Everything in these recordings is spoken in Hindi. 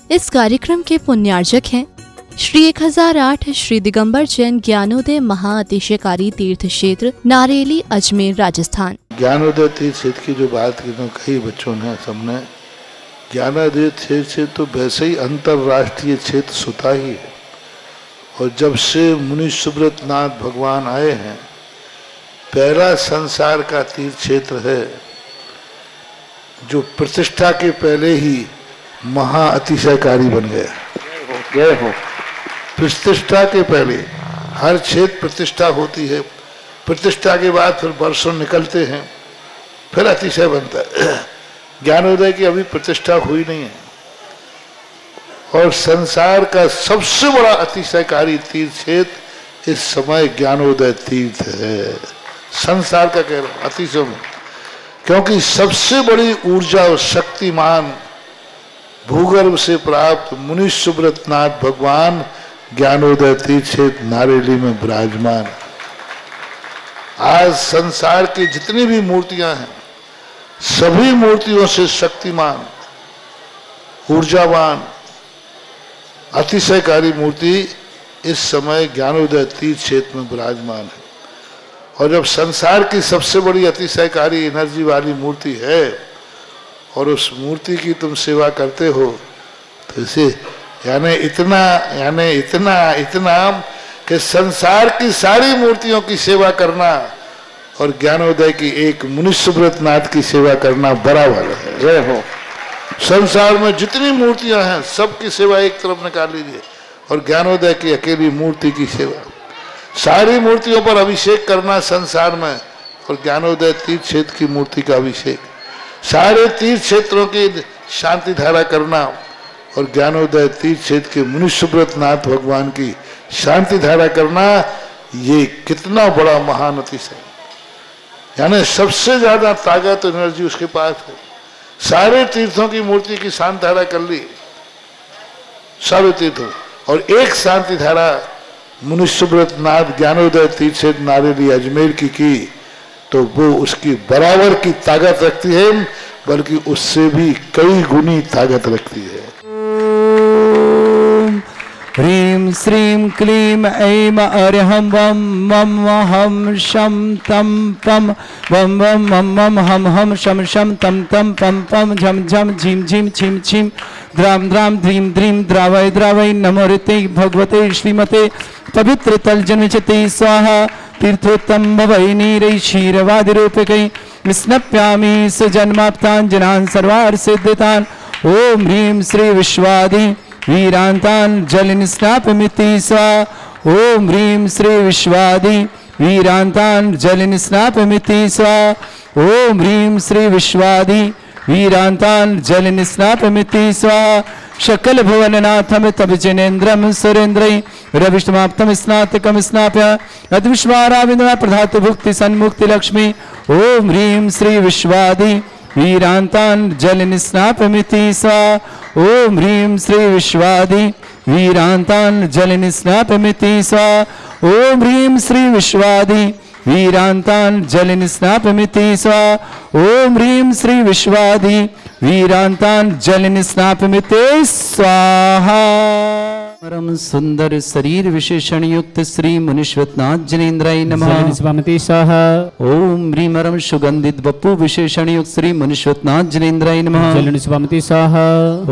इस कार्यक्रम के पुण्यार्जक हैं श्री 1008 श्री दिगंबर जैन ज्ञानोदय महाअतिशयकारी तीर्थ क्षेत्र नारेली अजमेर राजस्थान। ज्ञानोदय तीर्थ क्षेत्र की जो बात की कई बच्चों ने सबने, ज्ञानोदय तीर्थ क्षेत्र तो वैसे ही अंतर्राष्ट्रीय क्षेत्र सुता ही है। और जब से मुनि सुब्रत नाथ भगवान आए हैं, पहला संसार का तीर्थ क्षेत्र है जो प्रतिष्ठा के पहले ही महाअतिशयकारी बन गया। जय हो। प्रतिष्ठा के पहले हर क्षेत्र प्रतिष्ठा होती है, प्रतिष्ठा के बाद फिर वर्षों निकलते हैं, फिर अतिशय बनता है। ज्ञानोदय की अभी प्रतिष्ठा हुई नहीं है और संसार का सबसे बड़ा अतिशयकारी तीर्थ क्षेत्र इस समय ज्ञानोदय तीर्थ है। संसार का कह रहा हूं अतिशय में, क्योंकि सबसे बड़ी ऊर्जा और शक्तिमान भूगर्भ से प्राप्त मुनि सुब्रत नाथ भगवान ज्ञानोदय तीर्थ क्षेत्र नारेली में विराजमान। आज संसार की जितनी भी मूर्तियां हैं, सभी मूर्तियों से शक्तिमान, ऊर्जावान, अतिशयकारी मूर्ति इस समय ज्ञानोदय तीर्थ क्षेत्र में विराजमान है। और जब संसार की सबसे बड़ी अतिशयकारी एनर्जी वाली मूर्ति है और उस मूर्ति की तुम सेवा करते हो, तो इसे यानी इतना कि संसार की सारी मूर्तियों की सेवा करना और ज्ञानोदय की एक मुनि सुब्रत नाथ की सेवा करना बराबर है। जय हो। संसार में जितनी मूर्तियां हैं सबकी सेवा एक तरफ निकाल लीजिए और ज्ञानोदय की अकेली मूर्ति की सेवा। सारी मूर्तियों पर अभिषेक करना संसार में और ज्ञानोदय तीर्थ क्षेत्र की मूर्ति का अभिषेक, सारे तीर्थ क्षेत्रों की शांति धारा करना और ज्ञानोदय तीर्थ क्षेत्र के मुनि सुब्रत नाथ भगवान की शांति धारा करना, ये कितना बड़ा महान अतिशय, यानी सबसे ज्यादा ताकत एनर्जी उसके पास है। सारे तीर्थों की मूर्ति की शांति धारा कर ली, सारे तीर्थों, और एक शांति धारा मुनि सुब्रत नाथ ज्ञानोदय तीर्थ क्षेत्र नारेली अजमेर की तो वो उसकी बराबर की ताकत रखती है, बल्कि उससे भी कई गुनी ताकत रखती है। ह्रीं श्रीं क्लीं ऐं अर्हं वं वं वहं शं तं पं वं वं मं मं हं हं शं शं तं तं पं पं झं झं झीं झीं छीं छीं द्रां द्रां ध्रीं ध्रीं द्रावय द्रावय नमोते भगवते श्रीमते पवित्र तलजन्मचते स्वाहा। तीर्थोत्तम भवै नीरै क्षीरवादिरूपकै स्नप्यामि सजन्माप्तान् जनान् सर्वार्थ सिद्धितान्। ओम ह्रीं श्री विश्वादि वीरांतान् जलिन स्नापमिति स्वाहा। ओम ह्रीं श्री विश्वादि वीरांतान् जलिन स्नापमिति स्वाहा। ओम ह्रीं श्री विश्वादि वीरांतान् जलिन स्नापमिति स्वाहा। शकल भुवननाथम तब जिनेन्द्रम सुरेन्द्रै रविष्टमाप्तम स्नातकम स्नाप्य अद्विश्वाराविंद प्रधात भुक्ति सन्मुक्ति लक्ष्मी। ओम ह्रीं श्री विश्वादि वीरांतान् जलिन स्नापमिति स्वाहा। ओम ह्रीं श्री विश्वादि वीरांतान् जलिन स्नापमिति स्वाहा। ओम ह्रीं श्री विश्वादि वीरांतान् जलिन स्नापमिति स्वाहा। ओम ह्रीं श्री विश्वादि वीरांतान् जलिन स्नापमिति स्वाहा। परम सुंदर शरीर विशेषण युक्त श्री मुनिश्वतनाथ जिनेन्द्राय नमः। स्वाहा। ओम ह्रीमरम सुगंधित बप्पु विशेषण युक्त श्री मुनिश्वतनाथ जिनेन्द्राय नमः। स्वाहा।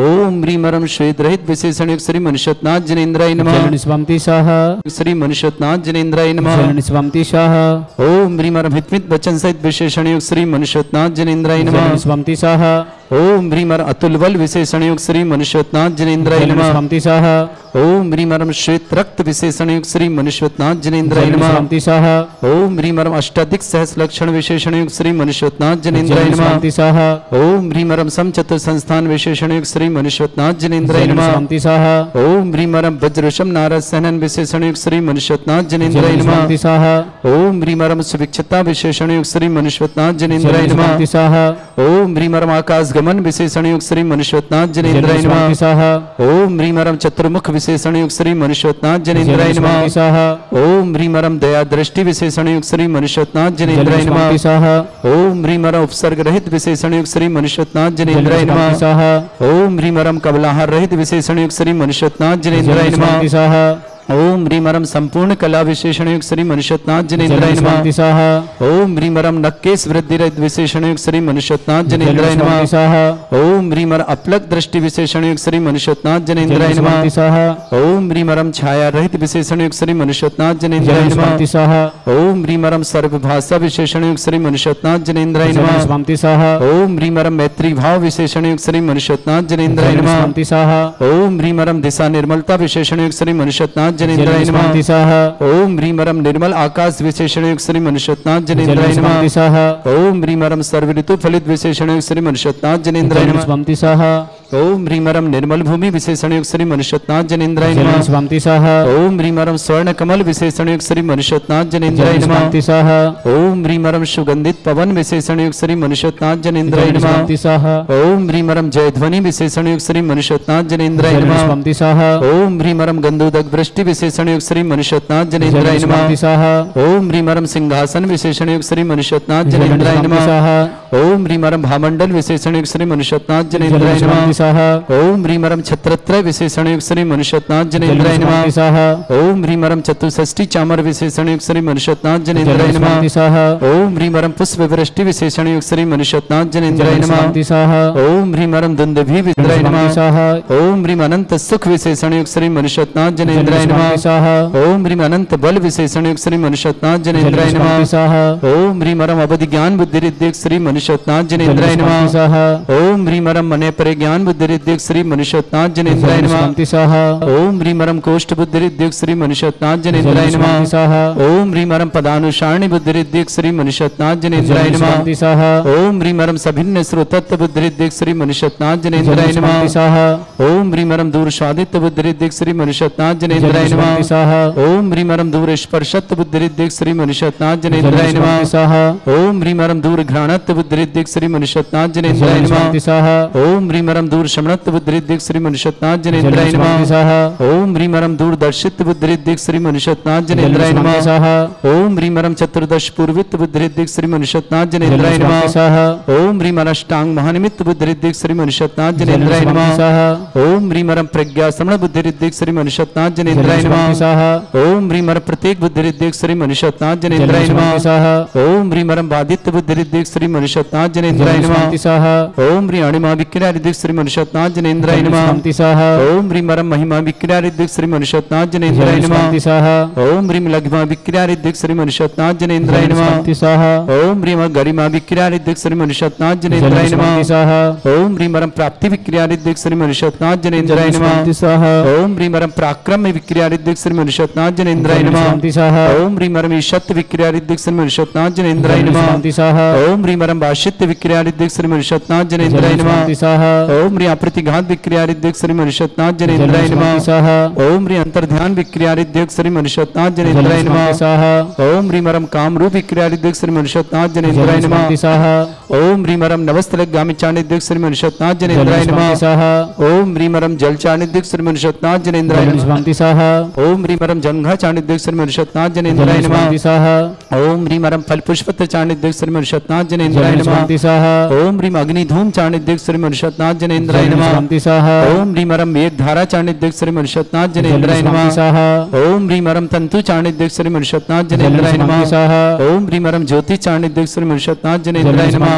ओम ह्रीमरम श्वेत रहित विशेषण युक्त श्री मुनिश्वतनाथ जिनेन्द्राय नमः। स्वाहा। श्री मुनिश्वतनाथ जिनेन्द्राय नमः। स्वाहा। ओम ह्रीमरम हितमित वचन सहित विशेषण युक्त श्री मुनिश्वतनाथ जिनेन्द्राय नमः। स्वाहा। ओम ह्रीमर अतुल बल विशेषण युक्त श्री मुनिश्वतनाथ जिनेन्द्राय नमः। स्वाहा। ओम ह्रीमरम श्वेत रक्त विशेषण युक्त श्री मुनिश्वतनाथ जिनेन्द्राय नमः। स्वाहा। ओम ह्रीमरम अष्टाधिक सहस लक्षण विशेषण युक्त श्री मुनिश्वतनाथ जिनेन्द्राय नमः। स्वाहा। ओम ह्रीमरम समचतुर संस्थान विशेषण युक्त श्री मुनिश्वतनाथ जिनेन्द्राय नमः। स्वाहा। ओम ह्रीमरम वज्रशम नारद सहनन विशेषण युक्त श्री मुनिश्वतनाथ जिनेन्द्राय नमः। स्वाहा। ओम ह्रीमरम सुविक्षता विशेषण युक्त श्री मुनिश्वतनाथ जिनेन्द्राय नमः। स्वाहा। ओम ह्रीमरम आकाश गमन विशेषण युक्त श्री मनुष्योत्नाथ जनेन्द्राय नमः। ओम ह्रीमरम चतुर्मुख विशेषण युक्त श्री मनुष्योत्नाथ जनेन्द्राय नमः। ओम ह्रीमरम दया दृष्टि विशेषण युक्त श्री मनुष्योत्नाथ जनेन्द्राय नमः। ओम ह्रीमरम उपसर्ग रहित विशेषण युक्त श्री मनुष्योत्नाथ जनेन्द्राय नमः। ओम ह्रीमरम कबलाहार रहित विशेषण युक्त श्री मनुष्योत्नाथ जनेन्द्राय नमः। ओम ह्रीमरम संपूर्ण कला विशेषण युक्त श्री मनुष्योत्नाथ जनेन्द्राय नमः। ओम ह्रीमरम नक्केश वृद्धि रहित विशेषण युक्त श्री मनुष्योत्नाथ जनेन्द्राय नमः। ओम ह्रीमर अपलक दृष्टि विशेषण युक्त श्री मनुष्योत्नाथ जनेन्द्राय नमः। ओम ह्रीमरम छाया रहित विशेषण युक्त श्री मनुष्योत्नाथ जनेन्द्राय नमः। ओम ह्रीमरम सर्वभाषा विशेषण युक्त श्री मनुष्योत्नाथ जनेन्द्राय नमः। ओम ह्रीमरम मैत्री भाव विशेषण युक्त श्री मनुष्योत्नाथ जनेन्द्राय नमः। ओम ह्रीमरम दिशा निर्मलता विशेषण युक्त श्री मनुष्योत्नाथ जनेन्द्राय नमः। ओम ह्रीमरम निर्मल आकाश विशेषण युक्त श्री मनुष्योत्नाथ जनेन्द्राय नमः। ओम ह्रीमरम सर्व ऋतु फलित विशेषण युक्त श्री मनुष्योत्नाथ जनेन्द्राय नमः। ओम ह्रीमरम निर्मल भूमि विशेषण युक्त श्री मनुष्योत्नाथ जनेन्द्राय नमः। ओम ह्रीमरम स्वर्ण कमल विशेषण युक्त श्री मनुष्योत्नाथ जनेन्द्राय नमः। ओम ह्रीमरम सुगंधित पवन विशेषण युक्त श्री मनुष्योत्नाथ जनेन्द्राय नमः। ओम ह्रीमरम जयध्वनि विशेषण युक्त श्री मनुष्योत्नाथ जनेन्द्राय नमः। ओम ह्रीमरम गंधोदक वृष्टि विशेषण युक्त श्री मनुष्योत्नाथ जनेन्द्राय नमः। ओम ह्रीमरम सिंहासन विशेषण युक्त श्री मनुष्योत्नाथ जनेन्द्राय नमः। ओम ह्रीमरम भामंडल विशेषण युक्त श्री मनुष्योत्नाथ जनेन्द्राय नमः। ओम ह्रीमरम छत्रत्रय विशेषण युक्त श्री मनुष्योत्नाथ जनेन्द्राय नमः। ओम ह्रीमरम चतुष्षष्टि चामर विशेषण युक्त श्री मनुष्योत्नाथ जनेन्द्राय नमः। ओम ह्रीमरम पुष्प वृष्टि विशेषण युक्त श्री मनुष्योत्नाथ जनेन्द्राय नमः। ओम ह्रीमरम दुंदुभि विद्राय नमः। ओम ह्रीम अनंत सुख विशेषण युक्त श्री मनुष्योत्नाथ जनेन्द्राय नमः। ओम ह्रीम अनंत बल विशेषण युक्त श्री मनुष्योत्नाथ जनेन्द्राय नमः। ओम ह्रीमरम अवधि ज्ञान बुद्धि रिद्धिक श्री मनुष्योत्नाथ जनेन्द्राय नमः। ओम ह्रीमरम मने परे ज्ञान बुद्धि रिद्धिक श्री मनुष्योत्नाथ जनेन्द्राय नमः। ओम ह्रीमरम कोष्ठ बुद्धि रिद्धिक श्री मनुष्योत्नाथ जनेन्द्राय नमः। ओम ह्रीमरम पदानुसारणी बुद्धि रिद्धिक श्री मनुष्योत्नाथ जनेन्द्राय नमः। ओम ह्रीमरम सभिन्न श्रोतत्व बुद्धि रिद्धिक श्री मनुष्योत्नाथ जनेन्द्राय नमः। ओम ह्रीमरम दूर स्वादित्व बुद्धि रिद्धिक श्री मनुष्योत्नाथ जनेन्द्राय नमः। ओम ह्रीमरम दूर स्पर्शत्व बुद्धि रिद्धिक श्री मनुष्योत्नाथ जनेन्द्राय नमः। ओम ह्रीमरम दूर घ्राणत्व बुद्धि रिद्धिक श्री मनुष्योत्नाथ जनेन्द्राय नमः। ओम ह्रीमरम दूर शमनत्व बुद्धि रिद्धिक श्री मनुष्योत्नाथ जनेन्द्राय नमः। ओम ह्रीमरम दूर दर्शित्व बुद्धि रिद्धिक श्री मनुष्योत्नाथ जनेन्द्राय नमः। ओम ह्रीमरम चतुर्दश पूर्वित्व बुद्धि रिद्धिक श्री मनुष्योत्नाथ जनेन्द्राय नमः। ओम ह्रीमरम अष्टांग महानिमित्त बुद्धि रिद्धिक श्री मनुष्योत्नाथ जनेन्द्राय नमः। ओम ह्रीमरम प्रज्ञा श्रवण बुद्धि रिद्धिक श्री मनुष्योत्नाथ जनेन्द्राय नमः। ओम ह्रीमरम प्रत्येक बुद्धि रिद्धिक श्री मनुष्योत्नाथ जनेन्द्राय नमः। ओम ह्रीमरम बाधित्व बुद्धि रिद्धिक श्री मनुष्योत्नाथ जनेन्द्राय नमः। ओम ह्री अणिमा विक्रिया रिद्धिक श्री मनुष्योत्नाथ जनेन्द्राय नमः। ओम ह्रीमरम महिमा विक्रिया रिद्धिक श्री मनुष्योत्नाथ जनेन्द्राय नमः। ओम ह्रीम लघिमा विक्रिया रिद्धिक श्री मनुष्योत्नाथ जनेन्द्राय नमः। ओम ह्रीम गरिमा विक्रिया रिद्धिक श्री मनुष्योत्नाथ जनेन्द्राय नमः। ओम ह्रीमरम प्राप्ति विक्रिया रिद्धिक श्री मनुष्योत्नाथ जनेन्द्राय नमः। ओम ह्रीमरम पराक्रम विक्रिया रिद्धिक श्री मनुष्योत्नाथ जनेन्द्राय नमः। ओम ह्रीमरम ईशत्व विक्रिया रिद्धिक श्री मनुष्योत्नाथ जनेन्द्राय नमः। ओम ह्रीमरम वाशित्व विक्रिया रिद्धिक श्री मनुष्योत्नाथ जनेन्द्राय नमः। ओम ह्री अप्रतिघात विक्रिया रिद्धिक श्री मनुष्योत्नाथ जनेन्द्राय नमः। ओम ह्री अंतर्ध्यान विक्रिया रिद्धिक श्री मनुष्योत्नाथ जनेन्द्राय नमः। ओम ह्रीमरम कामरूप विक्रिया रिद्धिक श्री मनुष्योत्नाथ जनेन्द्राय नमः। ओम ह्रीमरम नवस्तलगामी चाणिद्यक श्री मनुष्योत्नाथ जनेन्द्राय नमः। ओम ह्रीमरम जल चाणिद्यक श्री मनुष्योत्नाथ जनेन्द्राय नमः। ओम ह्रीमरम जंघा चाणिद्यक श्री मनुष्योत्नाथ जनेन्द्राय नमः। ओम ह्रीमरम फल पुष्पत्र चाणिद्यक श्री मनुष्योत्नाथ जनेन्द्राय नमः। ओम ह्रीम अग्नि धूम चाणिद्यक श्री मनुष्योत्नाथ जनेन्द्राय नमः। ओम ह्रीमरम मेघ धारा चाणिद्यक श्री मनुष्योत्नाथ जनेन्द्राय नमः। ओम ह्रीमरम तंतु चाणिद्यक श्री मनुष्योत्नाथ जनेन्द्राय नमः। ओम ह्रीमरम ज्योति चाणिद्यक श्री मनुष्योत्नाथ जनेन्द्राय नमः।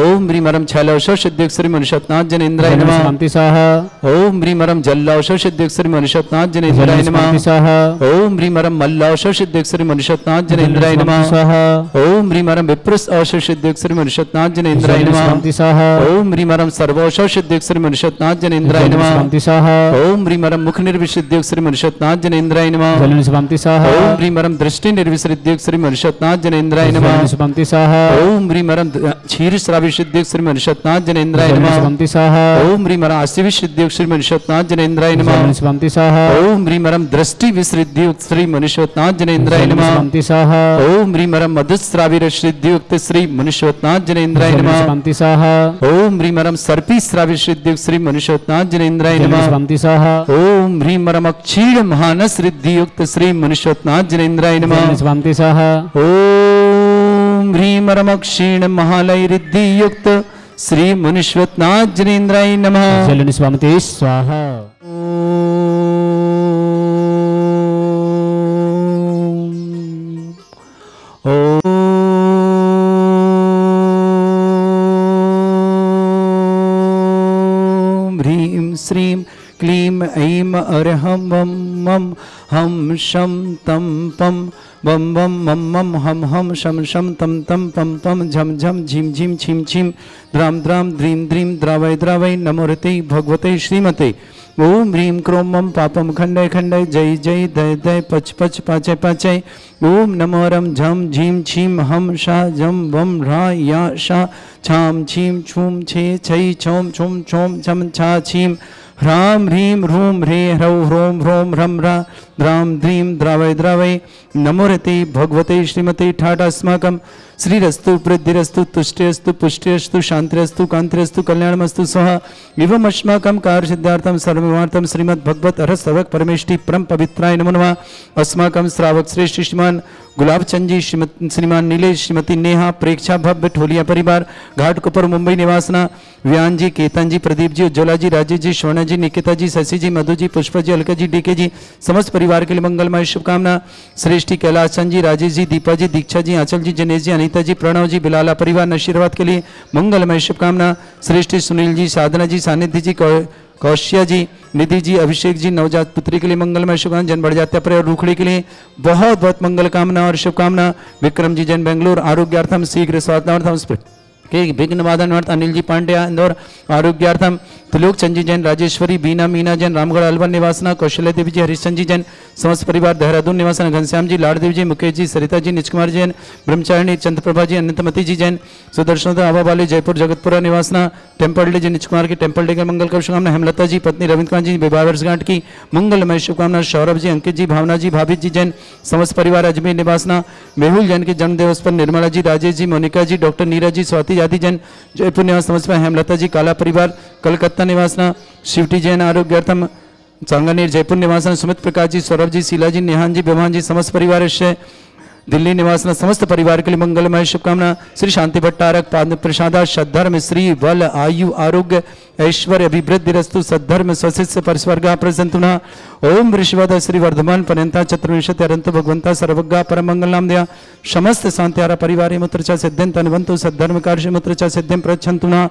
ओम ह्रीमरम छैलौषध सिद्धिक श्री मनुष्योत्नाथ जनेन्द्राय नमः। ओम ह्रीमरम जल्लौषध सिद्धिक श्री मनुष्योत्नाथ जनेन्द्राय नमः। ओम ह्रीमरम मल्लौषध सिद्धिक श्री मनुष्योत्नाथ जनेन्द्राय नमः। ओम ह्रीमरम विप्रस औषध सिद्धिक श्री मनुष्योत्नाथ जनेन्द्राय नमः। ओम ह्रीमरम सर्वौषध सिद्धिक श्री मनुष्योत्नाथ जनेन्द्राय नमः। ओम ह्रीमरम मुख निर्विसिद्धिक श्री मनुष्योत्नाथ जनेन्द्राय नमः। ओम ह्रीमरम दृष्टि निर्विसिद्धिक श्री मनुष्योत्नाथ जनेन्द्राय नमः। ओम ह्रीमरम क्षीर श्रावी सिद्धिक श्री मनुष्योत्नाथ जनेन्द्राय नमः। ओम ह्रीमरम आशिवी सिद्धिक श्री मनुष्योत्नाथ जनेन्द्राय नमः। ओम ह्रीमरम दृष्टि विसृद्धियुक्त श्री मनुष्योत्नाथ जनेन्द्राय नमः। ओम ह्रीमरम मधुश्रावी सिद्धियुक्त श्री मनुष्योत्नाथ मनुष्योत्नाथ जनेन्द्राय नमः। स्वामी स्वाहा। ओम ह्रीं मरम सर्पी श्रावि सिद्धि श्री मनुष्योत्नाथ जनेन्द्राय नमः। स्वामी स्वाहा। ओम ह्रीं मरम क्षीण महानस रिद्धि युक्त श्री मनुष्योत्नाथ जनेन्द्राय नमः। स्वामी स्वाहा। ओम ह्रीं मरम क्षीण महालय रिद्धि युक्त श्री मनुष्योत्नाथ जनेन्द्राय नमः। स्वामी स्वाहा। श्रीं क्लीं ऐं अरहं वं मं हम शं तं पं वं वं मं मं हम हम शं शं तं तं पं पं झं झं झिं झिं छिं छिं द्रां द्रां द्रीं द्रीं द्रावय द्रावय नमोरते भगवते श्रीमते। ओम ह्रीं क्रों मं पापं खण्डय खण्डय जय जय दय दय पच पच पाचय पाचय। ओम नमो रं झं झीं छीं हम शा जं वं ह्रा या शा छां छीं छूं छे छै छौं छुं छौं छं छा छीं ह्रां ह्रीं ह्रूं ह्रे ह्रौ ह्रों ह्रों ह्रं ह्रा द्रां द्रीं द्रावय द्रावय नमोरते भगवते श्रीमते ठाठ अस्माकं श्रीरस्तु वृद्धिरस्तु तुष्टिरस्तु पुष्टिरस्तु शांतिरस्तु कांतिरस्तु कल्याणमस्तु स्वः एवं अस्माकं कार्य सिद्धार्थं सर्वमार्थं श्रीमद् भगवत अरहत सवक परमेष्टि परम पवित्राय नमो नमः। अस्माकं श्रावक श्रेष्ठ श्रीमान गुलाबचंद जी, श्रीमान नीलेश, श्रीमती नेहा, प्रेक्षा भव्य ठोलिया परिवार घाटकोपर मुंबई निवासना व्यान जी, केतन जी, प्रदीप जी, उज्ज्वला जी, राजेश जी, स्वर्ण जी, निकिता जी, शशि जी, मधु जी, पुष्पा जी, अलका जी, डीके जी, समस्त परिवार के लिए मंगलमय शुभकामना। श्रेष्ठी कैलाश चंद जी, राजेश जी, दीपा जी, दीक्षा जी, आंचल जी, जनेश जी, अनीता जी, प्रणव जी, बिलाला परिवार नशीर्वाद के लिए मंगलमय शुभकामना। श्रेष्ठी सुनील जी, साधना जी, सानिध्य जी, कौशिया जी, निधि जी, अभिषेक जी, नवजात पुत्री के लिए मंगलमय शुभकामना। जन बढ़ जाते पर और रूखड़ी के लिए बहुत बहुत मंगल कामना और शुभकामना। विक्रम जी जन बेंगलोर आरोग्यार्थम शीघ्र स्वास्थ्यार्थम के विघ्न वादन अनिल जी पांड्या इंदौर आरोग्यार्थम। त्रिलोक चंद जी जैन, राजेश्वरी, बीना मीना जैन, रामगढ़ अलवर निवासना, कौशल्या देवी जी, हरिश्चंद जी जैन, समस्त परिवार देहरादून निवासना, घनश्याम जी, लाड़देव जी, मुकेश जी, सरिता जी, निजकुमार जैन, ब्रह्मचारिणी चंद्रप्रभा जी, अनंतमती जी जैन, सुदर्शन आवा वाले जयपुर जगतपुरा निवासना, टेम्पल डे जी, निजकुमार की टेम्पल डे का मंगल का शुभकामना। हेमलता जी पत्नी रविंद्रकांत जी विवाह वर्षगांठ की मंगलमय शुभकामना। सौरभ जी, अंकित जी, भावना जी, भाभी जी जैन, समस्त परिवार अजमेर निवासना। मेहुल जैन के जन्म दिवस पर निर्मला जी, राजेश जी, मोनिका जी, डॉक्टर नीरज जी, स्वाति आदि जैन जयपुर निवास समस्त। हेमलता जी काला परिवार कलकत्ता निवासना। शिवटी जैन आरोग्यार्थम सांगानेर जयपुर निवासना। सुमित प्रकाश जी, सौरभ जी, शीला जी, नेहान जी, विभान जी, समस्त परिवार दिल्ली निवासना, समस्त परिवार के लिए मंगलमय शुभकामना। श्री शांति भट्टारक पाद प्रसादा सद्धर्म श्री बल आयु आरोग्य ऐश्वर्य अभिवृद्धि रस्तु सद्धर्म स्वशिष्य परिस्वर्गा प्रसंतुना। ओम ऋषिवद श्री वर्धमान पर्यंता चतुर्विंशति अरंत भगवंता सर्वज्ञा परम मंगल नाम दया समस्त शांत्यारा परिवारे मुत्रचा सिद्ध्यंत अनुवंतु सद्धर्म कार्य मुत्रचा सिद्ध्यं प्रच्छन्तुना।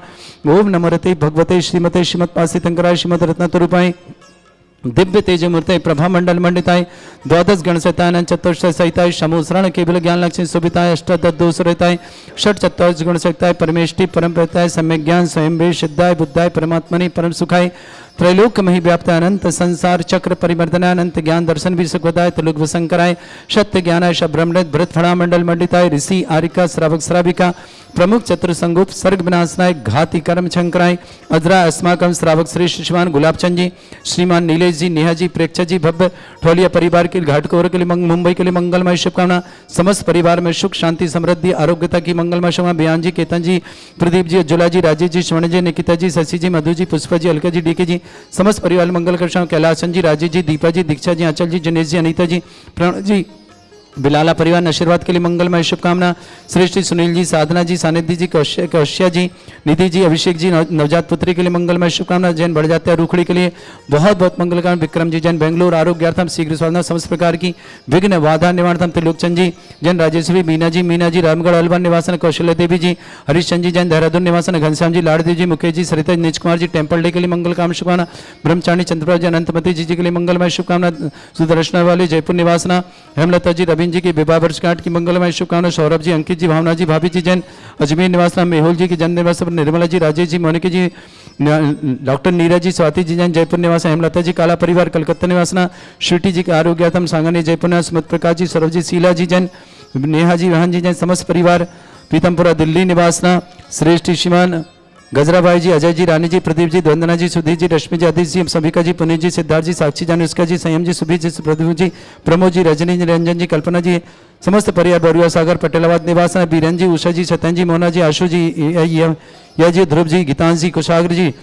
ओम नमोरते भगवते श्रीमते श्रीमत्पासितंकराय श्रीमद रत्नतरूपाय दिव्य तेज मूर्ते प्रभा मंडल मंडिताय द्वादश गण सहिताय चतुर्थ सहिताय समूसरण केवल ज्ञान लक्ष्मी सुभिताय अष्टदोषरताय षट चतुर्थ गुण सहिताय परमेष्टि परम प्रताय सम्यक ज्ञान स्वयं वे सिद्धाय बुद्धाय परमात्मनि परम सुखाय त्रैलोक मही व्याप्त अनंत संसार चक्र परिवर्तनाय अनंत ज्ञान दर्शन भी सुखदाय त्रिलोक वसंकराय सत्य ज्ञानाय शब्रमृत भृत फणा मंडल मंडिताय ऋषि आरिका श्रावक श्राविका प्रमुख चतुर संगुप सर्ग विनाशनाय घाति कर्म शंकराय अजरा अस्माकम श्रावक श्रेष्ठ श्रीमान गुलाबचंद जी, श्रीमान नीलेश जी, नेहा जी, प्रेक्षा जी, भव्य ठोलिया परिवार के घाटकोर के लिए मुंबई के लिए मंगलमय शुभकामना। समस्त परिवार में सुख शांति समृद्धि आरोग्यता की मंगलमय शुभकामना। बयान जी, केतन जी, प्रदीप जी, उज्ज्वला जी, राजेश जी, स्वर्ण जी, निकिता जी, शशि जी, मधु जी, पुष्पा जी, अलका जी, डीके जी, समस्त परिवार मंगल कर कैलाश जी, राजेश जी, दीपा जी, दीक्षा जी, आंचल जी, जनेश जी, अनीता जी, प्रणव जी, बिलाला परिवार आशीर्वाद के लिए मंगलमय शुभकामना। श्रेष्ठी सुनील जी, साधना जी, सानिध्य जी, कौशिया जी, निधि जी, अभिषेक जी, नवजात पुत्री के लिए मंगलमय शुभकामना। जैन बढ़ जाते हैं रूखड़ी के लिए बहुत बहुत मंगलकामना। विक्रम जी जैन बेंगलोर आरोग्यार्थम शीघ्र स्वास्थ्य समस्त प्रकार की विघ्न बाधा निवारणार्थम। त्रिलोकचंद जी जैन, राजेश्वरी, मीना जी, रामगढ़ अलवर निवासन, कौशल्या देवी जी, हरिश्चंद जी जैन, देहरादून निवासन, घनश्याम जी, लाड़देव जी, मुकेश जी, सरिता निजकुमार जी, टेम्पल डे के लिए मंगल काम शुभकामना। ब्रह्मचारिणी चंद्रप्रभा जी, अनंतमती जी के लिए मंगलमय शुभकामना। सुदर्शन वाले जयपुर निवासना। हेमलता जी, रविंद्र जी की विवाह वर्षगांठ की मंगलमय शुभकामना। सौरभ जी, अंकित जी, भावना जी, भाभी जी जैन, अजमेर निवासना। मेहुल जी की जन्म निवास पर निर्मला जी, राजेश जी, मोनिका जी, डॉक्टर नीरज जी, स्वाति जी जैन, जयपुर निवास। हेमलता जी काला परिवार कलकत्ता निवासना। श्रुति जी के आरोग्यार्थम सांगानेर जयपुर निवास। सुमित प्रकाश जी, सौरभ जी, शीला जी जैन, नेहा जी, वाहन जी जैन, समस्त परिवार पीतमपुरा दिल्ली निवासना। श्रेष्ठ श्रीमान गजराबाई जी, अजय जी, रानी जी, प्रदीप जी, वंदना जी, सुधीर जी, रश्मि जी, आदित्य जी, सभिका जी, पुनीत जी, सिद्धार्थ जी, साक्षी जान, उसका जी, संयम जी, सुबीर जी, प्रदीप जी, प्रमोद जी, रजनी जी, रंजन जी, कल्पना जी, समस्त परिवार बरुआ सागर पटेलाबाद निवास, बीरन जी, उषा जी, सत्यन जी, मोना जी, आशु जी, यह जी, ध्रुव जी, गीतांश जी, कुशाग्र जी,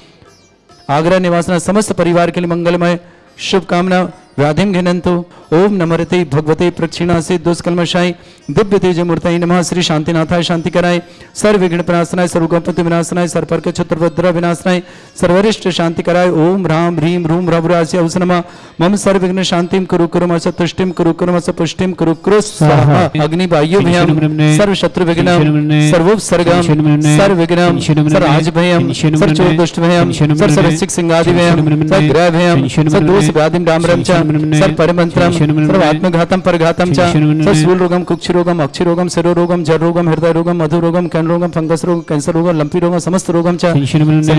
आगरा निवासना समस्त परिवार के लिए मंगलमय शुभकामना। व्याधिम घिनंतु ओम नमरते भगवते प्रक्षिणासे दुष्कल्मशाय दिव्य तेज मूर्तये नमः। श्री शांतिनाथाय शांति कराय, सर्व विघ्न प्रणाशनाय, सर्वगोपति विनाशनाय, सर्पर्क छत्रभद्र विनाशनाय, सर्वरिष्ट शांति कराय। ओम ह्राम ह्रीम रूम भ्रभुरास्य नमः। मम सर्व विघ्न शांतिम कुरु कुरुमस तुष्टिम कुरु कुरुमस पुष्टिम कुरु कुरु स्वाहा। अग्नि वायु भयम सर्व शत्रु विघ्नम सर्वोपसर्गम सर्व विघ्नम सर्व आज भयम सर्व चोर दुष्ट भयम सर्व सरसिक सिंगादि भयम सर्व ग्रह भयम सर्व दोष व्याधिम डामरम च सर्व परिमंत्रम सर्व आत्मघातम परघातम च सर्व स्थूल रोगम कुक्ष रोगम अक्षि रोगम शिरो रोगम जर रोगम हृदय रोगम मधु रोगम कैन रोगम फंगस रोगम कैंसर रोगम लंपी रोगम समस्त रोगम च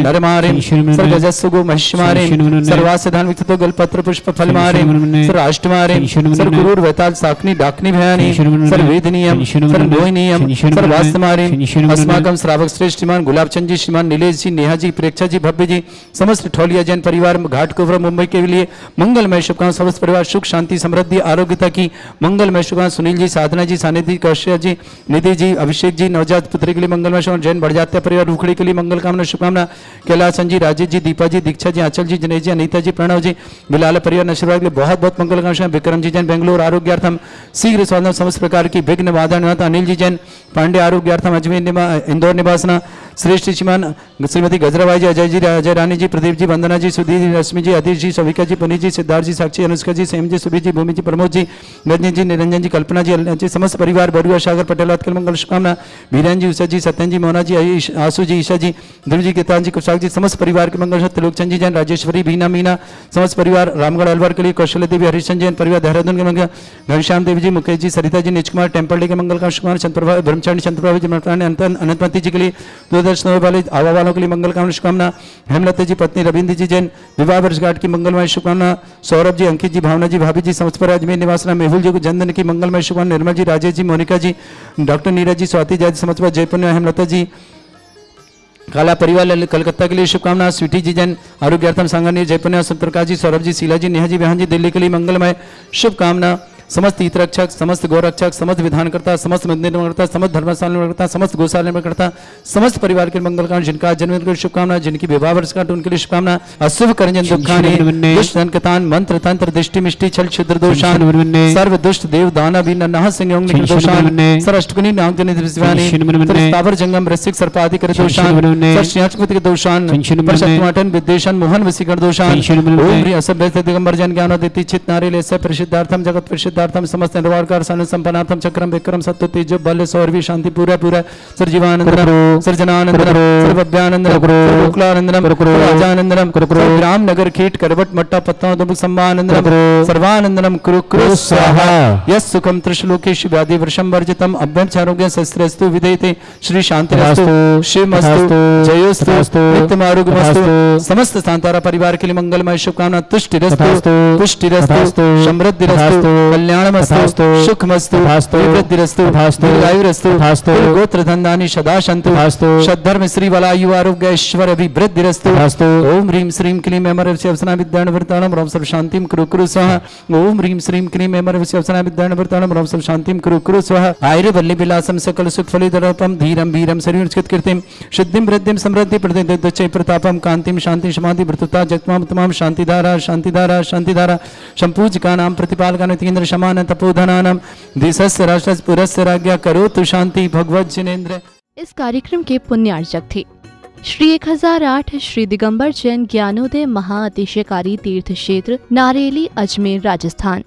नरमारिम सर्व गजस्सुगो महिष्मारिम सर्वास्य धान विक्तो गलपत्र पुष्प फल मारिम सर्व अष्टमारिम सर्व गुरुर वैताल साकनी डाकनी भयानी सर्व वेदनीयम सर्व मोहिनीयम सर्व वास्तमारिम अस्माकम श्रावक श्रेष्ठ श्रीमान गुलाबचंद जी, श्रीमान नीलेश जी, नेहा जी, प्रेक्षा जी, भव्य जी, समस्त ठौलिया जैन परिवार घाटकोपर मुंबई के लिए मंगलमय शुभकामनाएं। समस्त परिवार सुख शांति समृद्धि आरोग्यता की मंगलमय शुभकामनाएं। सुनील जी, साधना जी, सानिधि, कौशल्या जी, निधि जी, अभिषेक जी, नवजात पुत्री के लिए मंगलमय शुभकामनाएं। जैन बढ़ परिवार रुखड़ी के लिए मंगल कामना शुभकामना। कैलासन जी, राजेश जी, दीपा जी, दीक्षा जी, आंचल जी, जनेश जी, अनीता जी, प्रणव जी, बिलाल परिवार नशरवाद के लिए बहुत बहुत मंगल कामना। विक्रम जी जैन बेंगलोर आरोग्यार्थम शीघ्र स्वास्थ्य समस्त प्रकार की विघ्न बाधा निवारण। अनिल जी जैन पांडे आरोग्यार्थम अजमेर इंदौर निवासना। श्रेष्ठ श्रीमान श्रीमती गजराबाई जी, अजय जी, अजय रानी जी, प्रदीप जी, वंदना जी, सुधीर जी, रश्मि जी, आदित्य जी, सभिका जी, पुनीत जी, सिद्धार्थ जी, साक्षी, अनुष्का जी, सेम जी, सुबीर जी, भूमि जी, प्रमोद जी, रजनी जी, निरंजन जी, कल्पना जी, समस्त परिवार बरुआ सागर पटेलाबाद के मंगल शुभकामना। बीरन जी, उषा जी, सत्यन जी, मोना जी, आशु जी, ईशा जी, ध्रुव जी, गीतांश जी, कुशाग जी, समस्त परिवार के मंगल। त्रिलोकचंद जी जैन, राजेश्वरी, बीना मीना, समस्त परिवार रामगढ़ अलवर के लिए कौशल्य देवी, हरिश्चंद जैन परिवार देहरादून के मंगल। घनश्याम देवी जी, मुकेश जी, सरिता जी, निज कुमार टेम्पल डे के मंगल का शुभकामना। चंद्रप्रभा ब्रह्मचारी चंद्रप्रभा जी, अनंतमती जी के लिए 2009 वाले आवा वालों के लिए मंगल कामना शुभकामना। हेमलता जी पत्नी रविंद्र जी जैन विवाह वर्षगांठ की मंगलमय शुभकामना। सौरभ जी, अंकित जी, भावना जी, भाभी जी, समस्त परिवार अजमेर निवासना। मेहुल जी को जन्मदिन की मंगलमय शुभकामना। निर्मल जी, राजेश जी, मोनिका जी, डॉक्टर नीरज जी, स्वाति जी, समस्त परिवार जयपुर में। हेमलता जी काला परिवार कलकत्ता के लिए शुभकामना। स्वीटी जी जैन आरोग्यार्थम सांगानेर जयपुर। सप्तप्रकाश जी, सौरभ जी, शीला जी, नेहा जी, बहन जी दिल्ली के लिए मंगलमय शुभकामना। समस्त हितरक्षक, समस्त गौरक्षक, समस्त विधानकर्ता, समस्त मंदिर निर्माणकर्ता, समस्त धर्मशाला निर्माणकर्ता, समस्त गौशाला निर्माणकर्ता, समस्त परिवार के मंगल कामना। जिनका जन्मदिन की शुभकामना, जिनकी विवाह वर्षगांठ उनके लिए शुभकामना। अशुभ करंजन दुखानि दुष्ट धनकतान मंत्र तंत्र दृष्टि मिष्टि छल क्षुद्र दोषान सर्व दुष्ट देव दाना बिन नह संयोग निकट दोषान सर अष्टकुनि नाग जनि दृष्टिवानि सर स्थावर जंगम रसिक सर्पादि कर दोषान सर श्याचपति के दोषान पर शत्रुमाटन विद्वेषण मोहन वसीकर दोषान ओम ह्री असभ्य दिगंबर जन ज्ञान देति चित नारी से प्रसिद्धार्थम जगत प्रसिद्धार्थम समस्त निर्वाणकार सन संपन्नार्थम चक्रम विक्रम सत्व तेज बल सौरवी शांति पूरा पूरा सर जीवानंदनम सर्जनानंदनम सर्वभ्यानंदनम कुलानंदनम राजानंदनम ग्राम नगर कीट करवट मट्टा पत्ता दुमुख सम्मानंदनम सर्वानंदनम कुरु कुरु स्वाहा। यस सुखम त्रिशलोकेश व्याधि वर्षम वर्जितम अभ्यंचारोग्य शस्त्रस्तु विदेते श्री शांतिरस्तु शिवमस्तु जयोस्तु नित्यमारोग्यमस्तु। समस्त सांतारा परिवार के लिए मंगलमय शुभकामना। तुष्टिरस्तु पुष्टिरस्तु समृद्धिरस्तु कल्याणमस्तु सुखमस्तु वृद्धिरस्तु दीर्घायुरस्तु गोत्रधन्दानि सदा सन्तु सद्धर्म श्री वलायु आरोग्य ऐश्वर्य अभिवृद्धिरस्तु। ओम ह्रीं श्रीं क्लीं अमरवस्य अवसना विद्याणवर्ताणं रोम सर्व शांतिं कुरु कुरु स्वाहा। ओम ह्रीं श्रीं क्लीं अमरवस्य अवसना विद्याणवर्ताणं रोम सर्व शांतिं कुरु कुरु स्वाहा। आयुर्वल्ली विलासं सकल सुख फलितरपं धीरं वीरं शरीरस्कृत कीर्तिं सिद्धिं वृद्धिं समृद्धि प्रदे प्रतापं कांतिं शांति समाधि व्रतुता जगमाम तमाम शांतिधारा शांतिधारा शांतिधारा संपूजका नाम प्रतिपालका नितेन्द्र शमान तपोधनानम देशस्य राष्ट्रस्य पुरस्य राज्ञा करोतु शांति भगवत जिनेन्द्र। इस कार्यक्रम के पुण्यार्चक थे श्री 1008 श्री दिगंबर जैन ज्ञानोदय महाअतिशयकारी तीर्थ क्षेत्र नारेली अजमेर राजस्थान।